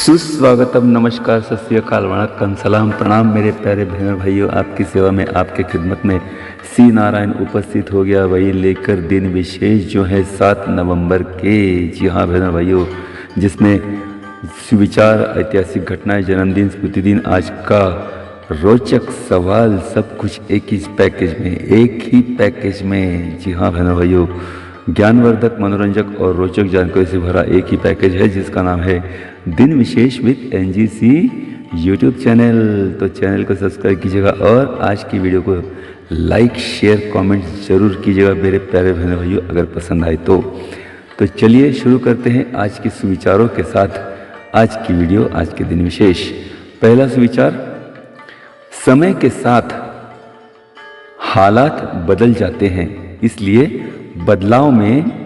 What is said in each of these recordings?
सुस्वागतम, नमस्कार, सत श्री अकाल, वणक्कम, सलाम, प्रणाम मेरे प्यारे बहनों भाइयों। आपकी सेवा में, आपके खिदमत में सी नारायण उपस्थित हो गया, वही लेकर दिन विशेष जो है 7 नवंबर के। जी हाँ बहनों भाइयों, जिसमें सुविचार, ऐतिहासिक घटनाएं, जन्मदिन, स्मृतिदिन, आज का रोचक सवाल, सब कुछ एक ही पैकेज में, एक ही पैकेज में। जी हाँ बहनों भाइयों, ज्ञानवर्धक, मनोरंजक और रोचक जानकारी से भरा एक ही पैकेज है जिसका नाम है दिन विशेष विद एनजीसी यूट्यूब चैनल। तो चैनल को सब्सक्राइब कीजिएगा और आज की वीडियो को लाइक, शेयर, कमेंट जरूर कीजिएगा मेरे प्यारे बहनों भाइयों, अगर पसंद आए तो चलिए शुरू करते हैं आज के सुविचारों के साथ आज की वीडियो, आज के दिन विशेष। पहला सुविचार, समय के साथ हालात बदल जाते हैं, इसलिए बदलाव में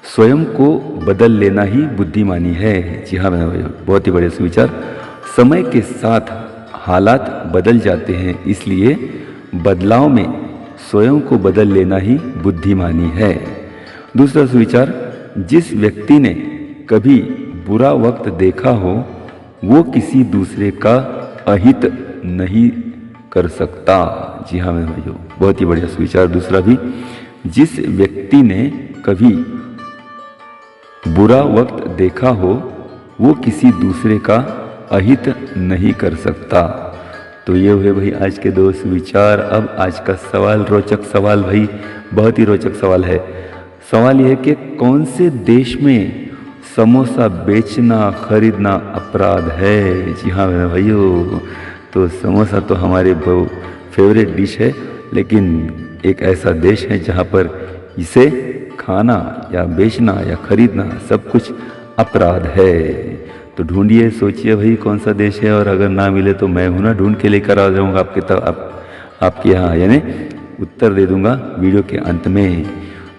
स्वयं को बदल लेना ही बुद्धिमानी है। जी हाँ मेरे भाइयों, बहुत ही बढ़िया सुविचार। समय के साथ हालात बदल जाते हैं, इसलिए बदलाव में स्वयं को बदल लेना ही बुद्धिमानी है। दूसरा सुविचार, जिस व्यक्ति ने कभी बुरा वक्त देखा हो वो किसी दूसरे का अहित नहीं कर सकता। जी हाँ मेरे भाइयों, बहुत ही बढ़िया सुविचार। दूसरा भी, जिस व्यक्ति ने कभी बुरा वक्त देखा हो वो किसी दूसरे का अहित नहीं कर सकता। तो ये हुए भाई आज के 2 सुविचार। अब आज का सवाल, रोचक सवाल भाई, बहुत ही रोचक सवाल है। सवाल यह है कि कौन से देश में समोसा बेचना, खरीदना अपराध है। जी हाँ मेरे भाइयों, तो समोसा तो हमारे फेवरेट डिश है, लेकिन एक ऐसा देश है जहाँ पर इसे खाना या बेचना या खरीदना सब कुछ अपराध है। तो ढूंढिए, सोचिए भाई कौन सा देश है, और अगर ना मिले तो मैं हूं ना, ढूंढ के लेकर आ जाऊंगा आपके यहाँ, यानी उत्तर दे दूंगा वीडियो के अंत में।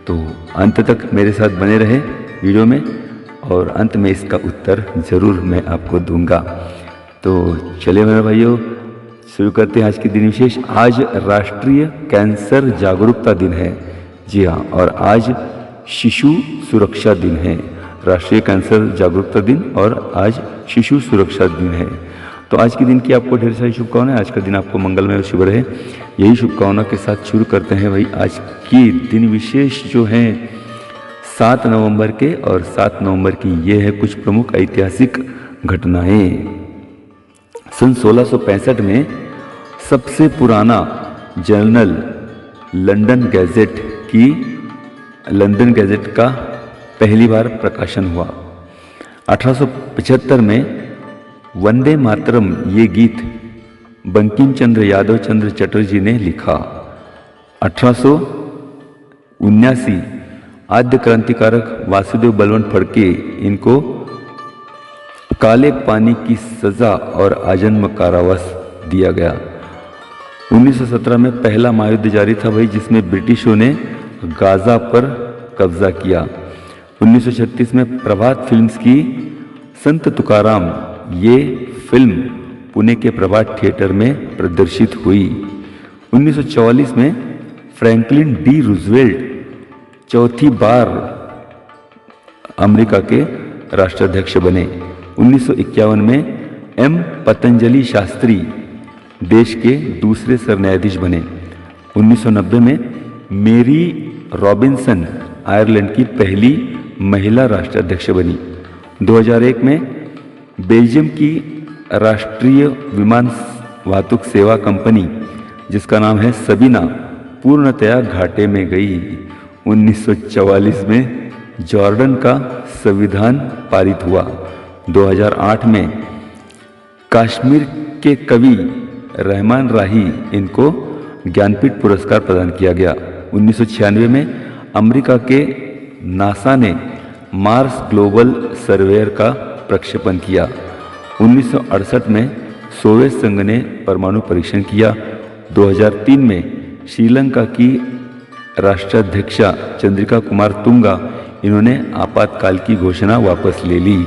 तो अंत तक मेरे साथ बने रहे वीडियो में, और अंत में इसका उत्तर जरूर मैं आपको दूंगा। तो चलिए मेरे भाइयों, शुरू करते हैं आज के दिन विशेष। आज राष्ट्रीय कैंसर जागरूकता दिन है। जी हाँ, और आज शिशु सुरक्षा दिन है। राष्ट्रीय कैंसर जागरूकता दिन और आज शिशु सुरक्षा दिन है। तो आज के दिन की आपको ढेर सारी शुभकामनाएं। आज का दिन आपको मंगलमय और शुभ रहे, यही शुभकामना के साथ शुरू करते हैं भाई आज की दिन विशेष जो है 7 नवंबर के। और 7 नवंबर की ये है कुछ प्रमुख ऐतिहासिक घटनाएं। सन 1665 में सबसे पुराना जर्नल लंदन गैजेट का पहली बार प्रकाशन हुआ। 1875 में वंदे मातरम ये गीत बंकिम चंद्र यादव चंद्र चटर्जी ने लिखा। 1879 आद्य क्रांतिकारक वासुदेव बलवंत फड़के, इनको काले पानी की सजा और आजन्म कारावास दिया गया। 1917 में पहला महायुद्ध जारी था भाई, जिसमें ब्रिटिशों ने गाजा पर कब्जा किया। 1936 में प्रभात फिल्म्स की संत तुकाराम ये फिल्म पुणे के प्रभात थिएटर में प्रदर्शित हुई। 1944 में फ्रैंकलिन डी रूजवेल्ट चौथी बार अमेरिका के राष्ट्राध्यक्ष बने। 1951 में एम पतंजलि शास्त्री देश के दूसरे सरन्यायाधीश बने। 1990 में मेरी रॉबिन्सन आयरलैंड की पहली महिला राष्ट्राध्यक्ष बनी। 2001 में बेल्जियम की राष्ट्रीय विमान वाहतुक सेवा कंपनी, जिसका नाम है सबीना, पूर्णतया घाटे में गई। 1944 में जॉर्डन का संविधान पारित हुआ। 2008 में कश्मीर के कवि रहमान राही, इनको ज्ञानपीठ पुरस्कार प्रदान किया गया। 1996 में अमेरिका के नासा ने मार्स ग्लोबल सर्वेयर का प्रक्षेपण किया। 1968 में सोवियत संघ ने परमाणु परीक्षण किया। 2003 में श्रीलंका की राष्ट्राध्यक्षा चंद्रिका कुमार तुंगा, इन्होंने आपातकाल की घोषणा वापस ले ली।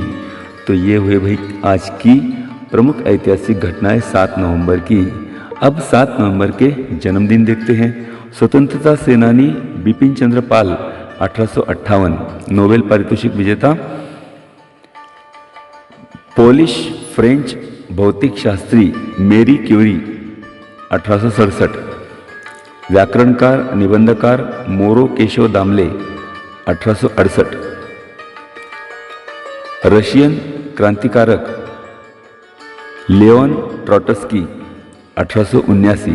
तो ये हुए भाई आज की प्रमुख ऐतिहासिक घटनाएं 7 नवंबर की। अब 7 नवंबर के जन्मदिन देखते हैं। स्वतंत्रता सेनानी बिपिन चंद्र पाल 1858, नोबेल पारितोषिक विजेता पोलिश फ्रेंच भौतिकशास्त्री मेरी क्यूरी 1867, व्याकरणकार निबंधकार मोरो केशव दामले 1868, रशियन क्रांतिकारक लियोन ट्रॉटस्की 1879,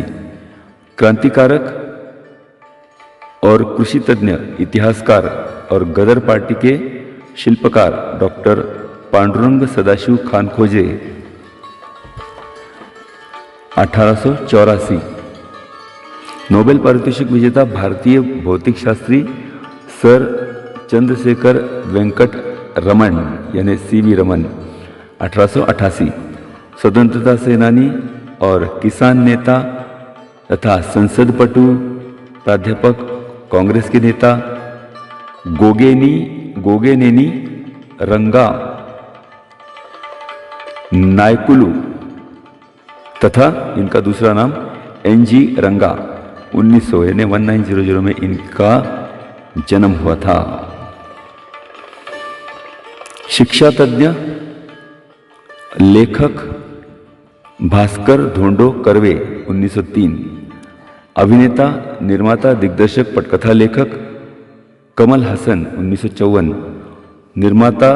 क्रांतिकारक और कृषि तज्ञ इतिहासकार और गदर पार्टी के शिल्पकार डॉक्टर पांडुरंग सदाशिव खानखोजे 1884, नोबेल पारितोषिक विजेता भारतीय भौतिकशास्त्री सर चंद्रशेखर वेंकट रमन यानी CV रमन 1888, स्वतंत्रता सेनानी और किसान नेता तथा संसदपटु प्राध्यापक कांग्रेस के नेता गोगेनेनी रंगा नायकुलू तथा इनका दूसरा नाम NG रंगा 1900 यानी 1900 में इनका जन्म हुआ था। शिक्षा तज्ञ लेखक भास्कर धोंडो कर्वे 1903, अभिनेता निर्माता दिग्दर्शक पटकथा लेखक कमल हसन 1954, निर्माता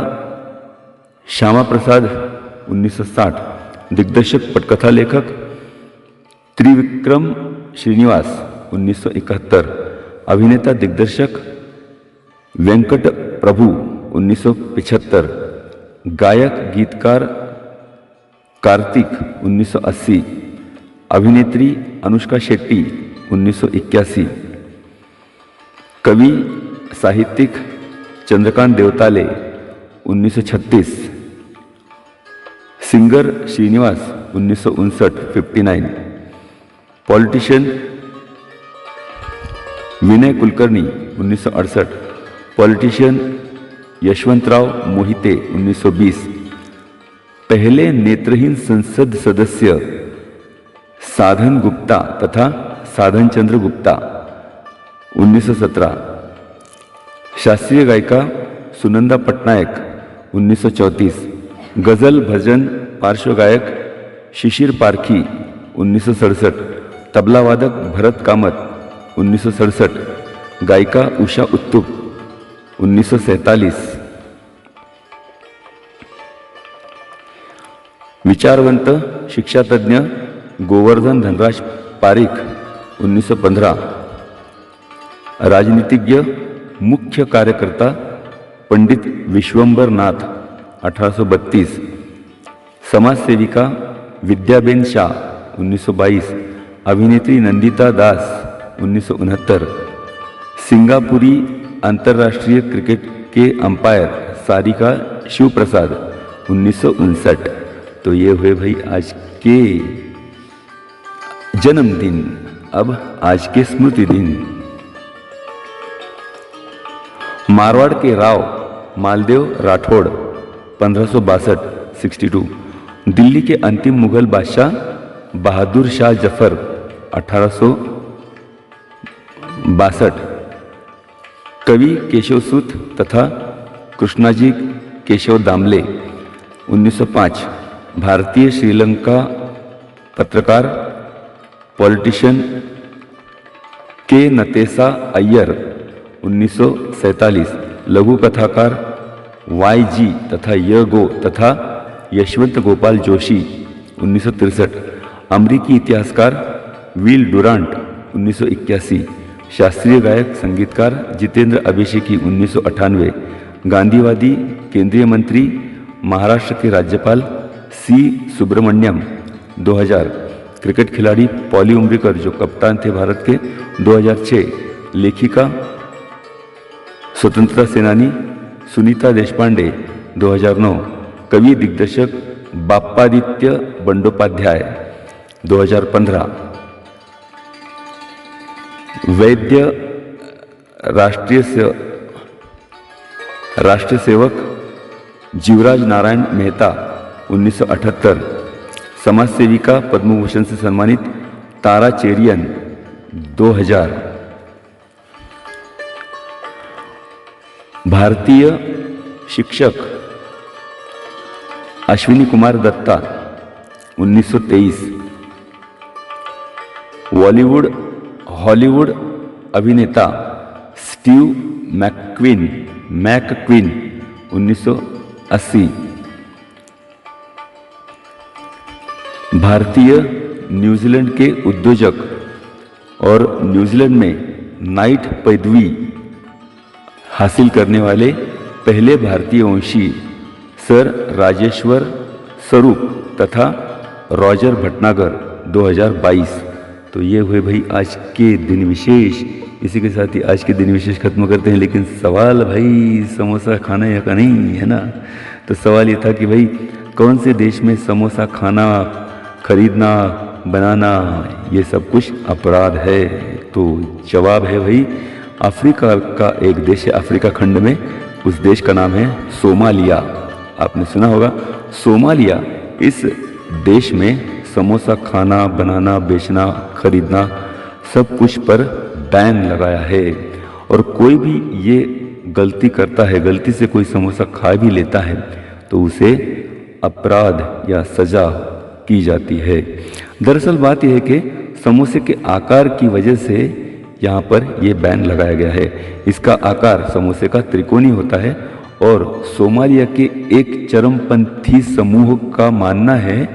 श्यामा प्रसाद 1960, दिग्दर्शक पटकथा लेखक त्रिविक्रम श्रीनिवास 1971, अभिनेता दिग्दर्शक वेंकट प्रभु 1975, गायक गीतकार कार्तिक 1980, अभिनेत्री अनुष्का शेट्टी 1981, कवि साहित्यिक चंद्रकांत देवताले 1936, सिंगर श्रीनिवास 1959, पॉलिटिशियन विनय कुलकर्णी 1968, पॉलिटिशियन यशवंतराव मोहिते 1920, पहले नेत्रहीन संसद सदस्य साधन गुप्ता तथा साधन चंद्र गुप्ता 1917, शास्त्रीय गायिका सुनंदा पटनायक 1934, गजल भजन पार्श्व गायक शिशिर पारखी 1967, तबला वादक भरत कामत 1967, गायिका उषा उत्तुप 1947, विचारवंत शिक्षा तज्ञ गोवर्धन धनराज पारिख 1915, राजनीतिज्ञ मुख्य कार्यकर्ता पंडित विश्वंबर नाथ 1832, समाज सेविका विद्याबेन शाह 1922, अभिनेत्री नंदिता दास 1969, सिंगापुरी अंतर्राष्ट्रीय क्रिकेट के अंपायर सारिका शिवप्रसाद 1959। तो ये हुए भाई आज के जन्मदिन। अब आज के स्मृति दिन। मारवाड़ के राव मालदेव राठौड़ 1562, दिल्ली के अंतिम मुगल बादशाह बहादुर शाह जफर 1862, कवि केशवसूत तथा कृष्णाजी केशव दामले 1905, भारतीय श्रीलंका पत्रकार पॉलिटिशियन के नतेसा अय्यर 1947, लघु कथाकार YG तथा गो तथा यशवंत गोपाल जोशी 1963, अमरीकी इतिहासकार विल डुरांट 1981, शास्त्रीय गायक संगीतकार जितेंद्र अभिषेकी 1998, गांधीवादी केंद्रीय मंत्री महाराष्ट्र के राज्यपाल C सुब्रमण्यम 2000, क्रिकेट खिलाड़ी पॉली उम्रिकर जो कप्तान थे भारत के 2006, लेखिका स्वतंत्रता सेनानी सुनीता देशपांडे 2009, कवि दिग्दर्शक बाप्पादित्य बंडोपाध्याय 2015, वैद्य राष्ट्रीय सेवक जीवराज नारायण मेहता 1978, समाज सेविका पद्म भूषण से सम्मानित तारा चेरियन 2000, भारतीय शिक्षक अश्विनी कुमार दत्ता 1923। हॉलीवुड अभिनेता स्टीव मैकक्विन 1980। भारतीय न्यूजीलैंड के उद्योजक और न्यूजीलैंड में नाइट पदवी हासिल करने वाले पहले भारतीय वंशी सर राजेश्वर स्वरूप तथा रॉजर भटनागर 2022। तो ये हुए भाई आज के दिन विशेष। इसी के साथ ही आज के दिन विशेष खत्म करते हैं। लेकिन सवाल भाई समोसा खाना या का नहीं है ना। तो सवाल ये था कि भाई कौन से देश में समोसा खाना, खरीदना, बनाना ये सब कुछ अपराध है। तो जवाब है भाई अफ्रीका का एक देश है, अफ्रीका खंड में। उस देश का नाम है सोमालिया। आपने सुना होगा सोमालिया। इस देश में समोसा खाना, बनाना, बेचना, खरीदना सब कुछ पर बैन लगाया है। और कोई भी ये गलती करता है, गलती से कोई समोसा खा भी लेता है तो उसे अपराध या सजा की जाती है। दरअसल बात यह है कि समोसे के आकार की वजह से यहाँ पर यह बैन लगाया गया है। इसका आकार समोसे का त्रिकोणी होता है और सोमालिया के एक चरमपंथी समूह का मानना है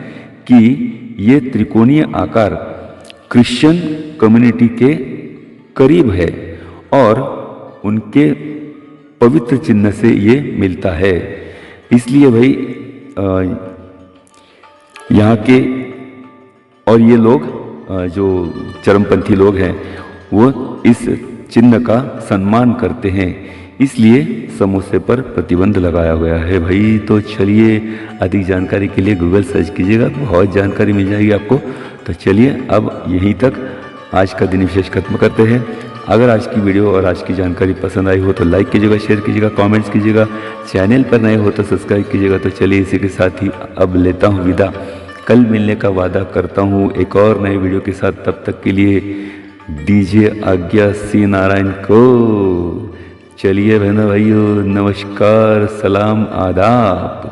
कि ये त्रिकोणीय आकार क्रिश्चियन कम्युनिटी के करीब है और उनके पवित्र चिन्ह से ये मिलता है। इसलिए भाई यहाँ के और ये लोग जो चरमपंथी लोग हैं वो इस चिन्ह का सम्मान करते हैं। इसलिए समोसे पर प्रतिबंध लगाया गया है भाई। तो चलिए अधिक जानकारी के लिए गूगल सर्च कीजिएगा, बहुत जानकारी मिल जाएगी आपको। तो चलिए अब यहीं तक आज का दिन विशेष खत्म करते हैं। अगर आज की वीडियो और आज की जानकारी पसंद आई हो तो लाइक कीजिएगा, शेयर कीजिएगा, कमेंट्स कीजिएगा। चैनल पर नए हो तो सब्सक्राइब कीजिएगा। तो चलिए इसी के साथ ही अब लेता हूँ विदा। कल मिलने का वादा करता हूँ एक और नए वीडियो के साथ। तब तक के लिए दीजिए आज्ञा सी नारायण को। चलिए बहनों भाइयों, नमस्कार, सलाम, आदाब।